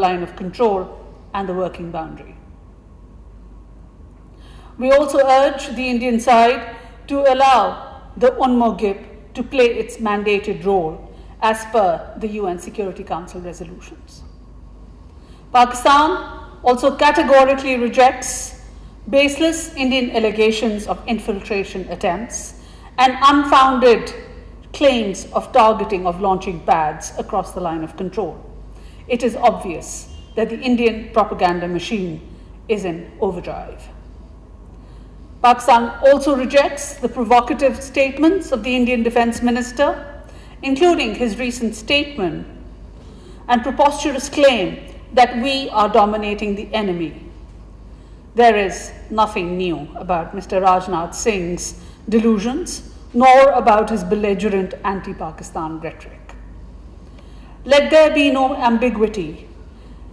line of control and the working boundary. We also urge the Indian side to allow the UNMOGIP to play its mandated role as per the UN Security Council resolutions. Pakistan also categorically rejects baseless Indian allegations of infiltration attempts and unfounded claims of targeting of launching pads across the line of control. It is obvious that the Indian propaganda machine is in overdrive. Pakistan also rejects the provocative statements of the Indian Defence Minister, including his recent statement and preposterous claim that we are dominating the enemy. There is nothing new about Mr. Rajnath Singh's delusions, nor about his belligerent anti-Pakistan rhetoric. Let there be no ambiguity.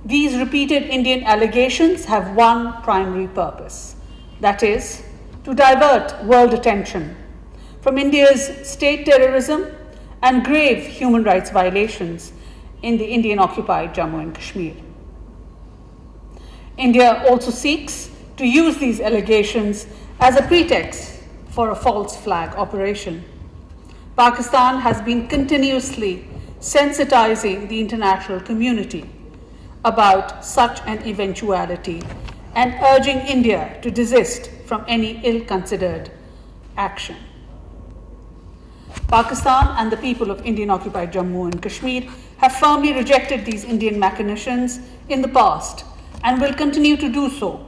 These repeated Indian allegations have one primary purpose, that is, to divert world attention from India's state terrorism and grave human rights violations in the Indian-occupied Jammu and Kashmir. India also seeks to use these allegations as a pretext for a false flag operation. Pakistan has been continuously sensitizing the international community about such an eventuality and urging India to desist from any ill-considered action. Pakistan and the people of Indian-occupied Jammu and Kashmir have firmly rejected these Indian machinations in the past and will continue to do so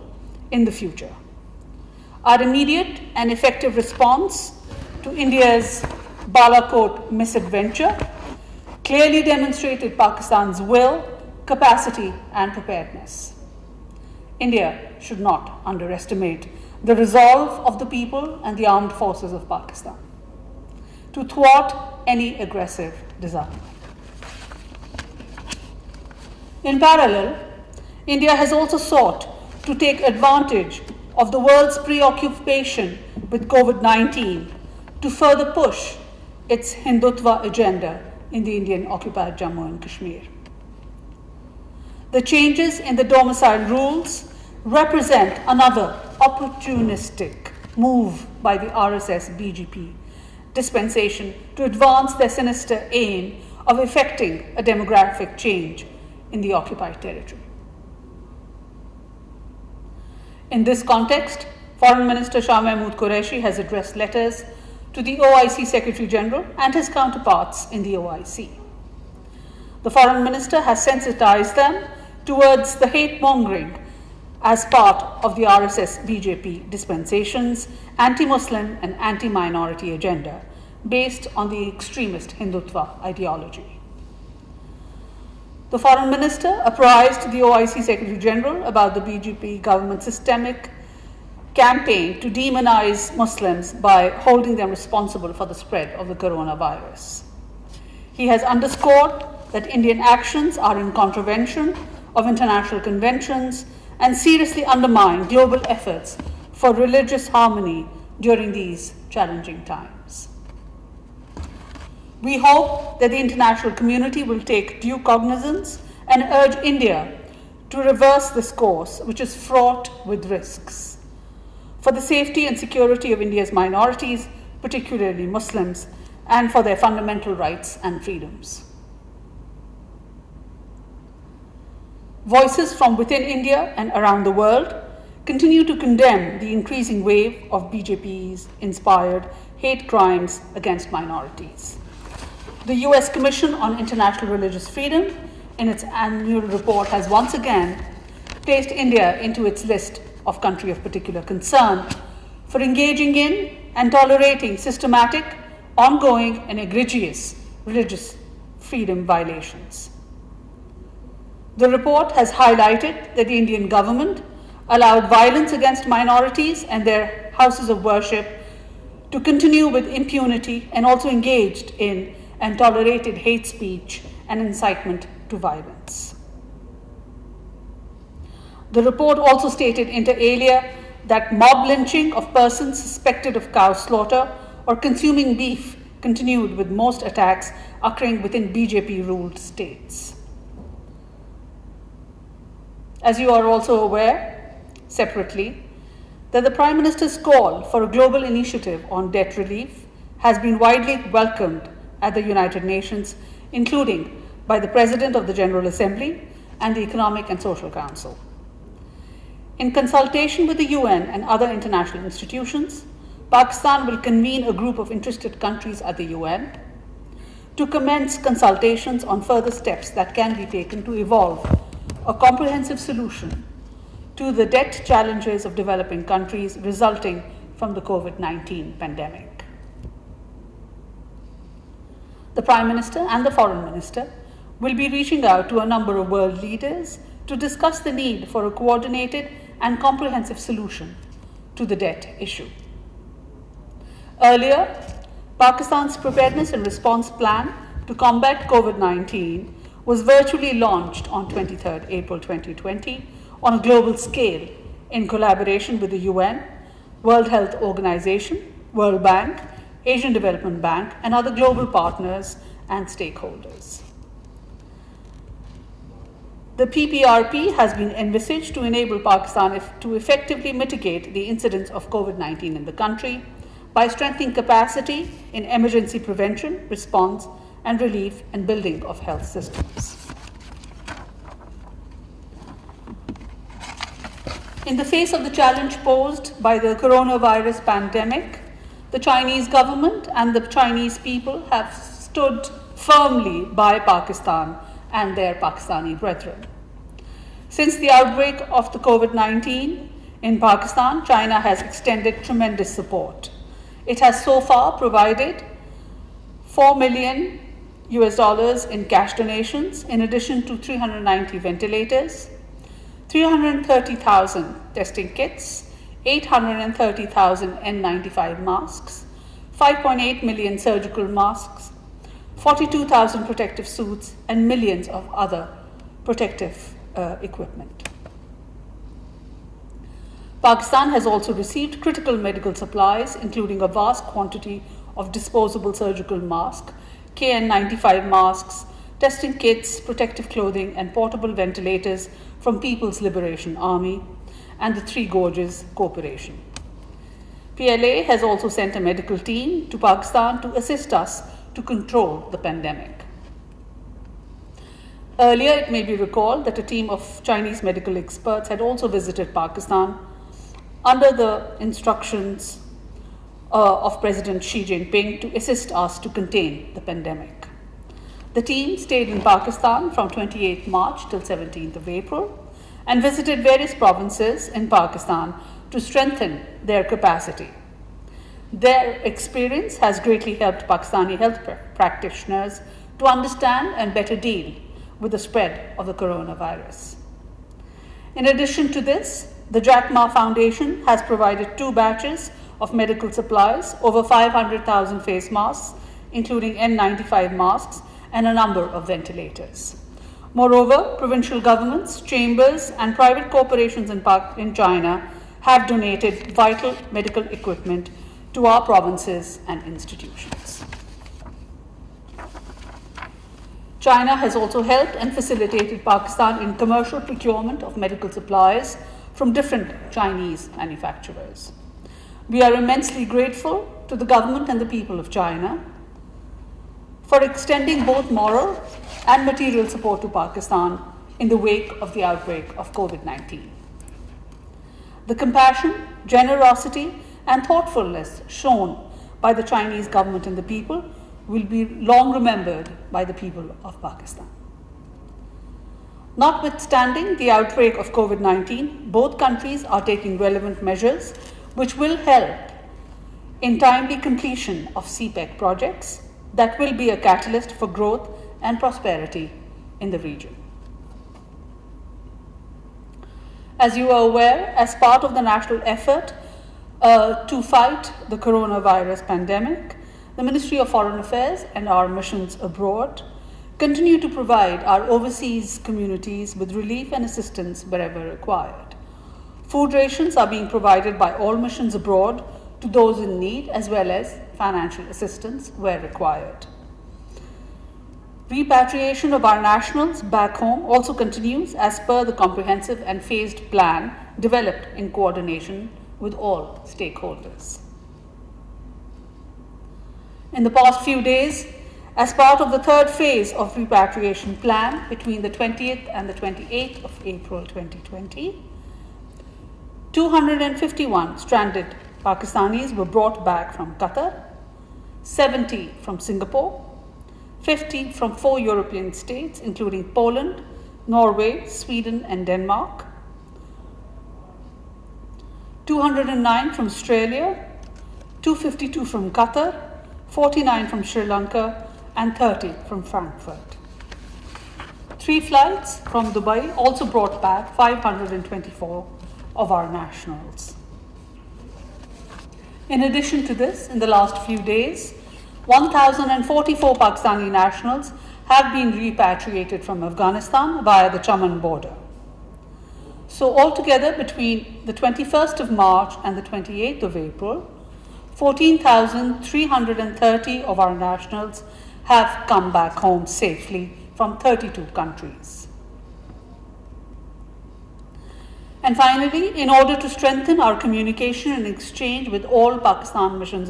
in the future. Our immediate and effective response to India's Balakot misadventure clearly demonstrated Pakistan's will, capacity, and preparedness. India should not underestimate the resolve of the people and the armed forces of Pakistan to thwart any aggressive desire. In parallel, India has also sought to take advantage of the world's preoccupation with COVID-19 to further push its Hindutva agenda in the Indian-occupied Jammu and Kashmir. The changes in the domicile rules represent another opportunistic move by the RSS-BJP dispensation to advance their sinister aim of effecting a demographic change in the occupied territory. In this context, Foreign Minister Shah Mahmood Qureshi has addressed letters to the OIC Secretary General and his counterparts in the OIC. The Foreign Minister has sensitized them towards the hate-mongering as part of the RSS-BJP dispensation's anti-Muslim and anti-minority agenda based on the extremist Hindutva ideology. The Foreign Minister apprised the OIC Secretary General about the BJP government's systemic campaign to demonize Muslims by holding them responsible for the spread of the coronavirus. He has underscored that Indian actions are in contravention of international conventions and seriously undermine global efforts for religious harmony during these challenging times. We hope that the international community will take due cognizance and urge India to reverse this course, which is fraught with risks, for the safety and security of India's minorities, particularly Muslims, and for their fundamental rights and freedoms. Voices from within India and around the world continue to condemn the increasing wave of BJP's inspired hate crimes against minorities. The US Commission on International Religious Freedom, in its annual report, has once again placed India into its list of country of particular concern for engaging in and tolerating systematic, ongoing, and egregious religious freedom violations. The report has highlighted that the Indian government allowed violence against minorities and their houses of worship to continue with impunity and also engaged in and tolerated hate speech and incitement to violence. The report also stated inter alia that mob lynching of persons suspected of cow slaughter or consuming beef continued, with most attacks occurring within BJP-ruled states. As you are also aware, separately, that the Prime Minister's call for a global initiative on debt relief has been widely welcomed at the United Nations, including by the President of the General Assembly and the Economic and Social Council. In consultation with the UN and other international institutions, Pakistan will convene a group of interested countries at the UN to commence consultations on further steps that can be taken to evolve a comprehensive solution to the debt challenges of developing countries resulting from the COVID-19 pandemic. The Prime Minister and the Foreign Minister will be reaching out to a number of world leaders to discuss the need for a coordinated and comprehensive solution to the debt issue. Earlier, Pakistan's preparedness and response plan to combat COVID-19 was virtually launched on 23rd April 2020 on a global scale in collaboration with the UN, World Health Organization, World Bank, Asian Development Bank, and other global partners and stakeholders. The PPRP has been envisaged to enable Pakistan to effectively mitigate the incidence of COVID-19 in the country by strengthening capacity in emergency prevention, response, and relief and building of health systems. In the face of the challenge posed by the coronavirus pandemic, the Chinese government and the Chinese people have stood firmly by Pakistan and their Pakistani brethren. Since the outbreak of the COVID-19 in Pakistan, China has extended tremendous support. It has so far provided $4 million in cash donations, in addition to 390 ventilators, 330,000 testing kits, 830,000 N95 masks, 5.8 million surgical masks, 42,000 protective suits, and millions of other protective equipment. Pakistan has also received critical medical supplies, including a vast quantity of disposable surgical masks, KN95 masks, testing kits, protective clothing, and portable ventilators from People's Liberation Army and the Three Gorges Corporation. PLA has also sent a medical team to Pakistan to assist us to control the pandemic. Earlier, it may be recalled that a team of Chinese medical experts had also visited Pakistan under the instructions of President Xi Jinping to assist us to contain the pandemic. The team stayed in Pakistan from 28th March till 17th of April and visited various provinces in Pakistan to strengthen their capacity. Their experience has greatly helped Pakistani health practitioners to understand and better deal with the spread of the coronavirus. In addition to this, the Jack Ma Foundation has provided 2 batches of medical supplies, over 500,000 face masks, including N95 masks, and a number of ventilators. Moreover, provincial governments, chambers, and private corporations in China have donated vital medical equipment to our provinces and institutions. China has also helped and facilitated Pakistan in commercial procurement of medical supplies from different Chinese manufacturers. We are immensely grateful to the government and the people of China for extending both moral and material support to Pakistan in the wake of the outbreak of COVID-19. The compassion, generosity, and thoughtfulness shown by the Chinese government and the people will be long remembered by the people of Pakistan. Notwithstanding the outbreak of COVID-19, both countries are taking relevant measures which will help in timely completion of CPEC projects that will be a catalyst for growth and prosperity in the region. As you are aware, as part of the national effort to fight the coronavirus pandemic, the Ministry of Foreign Affairs and our missions abroad continue to provide our overseas communities with relief and assistance wherever required. Food rations are being provided by all missions abroad to those in need, as well as financial assistance where required. Repatriation of our nationals back home also continues as per the comprehensive and phased plan developed in coordination with all stakeholders. In the past few days, as part of the third phase of repatriation plan between the 20th and the 28th of April 2020, 251 stranded Pakistanis were brought back from Qatar, 70 from Singapore, 50 from 4 European states, including Poland, Norway, Sweden, and Denmark, 209 from Australia, 252 from Qatar, 49 from Sri Lanka, and 30 from Frankfurt. 3 flights from Dubai also brought back 524 of our nationals. In addition to this, in the last few days, 1,044 Pakistani nationals have been repatriated from Afghanistan via the Chaman border. So altogether, between the 21st of March and the 28th of April, 14,330 of our nationals have come back home safely from 32 countries. And finally, in order to strengthen our communication and exchange with all Pakistan missions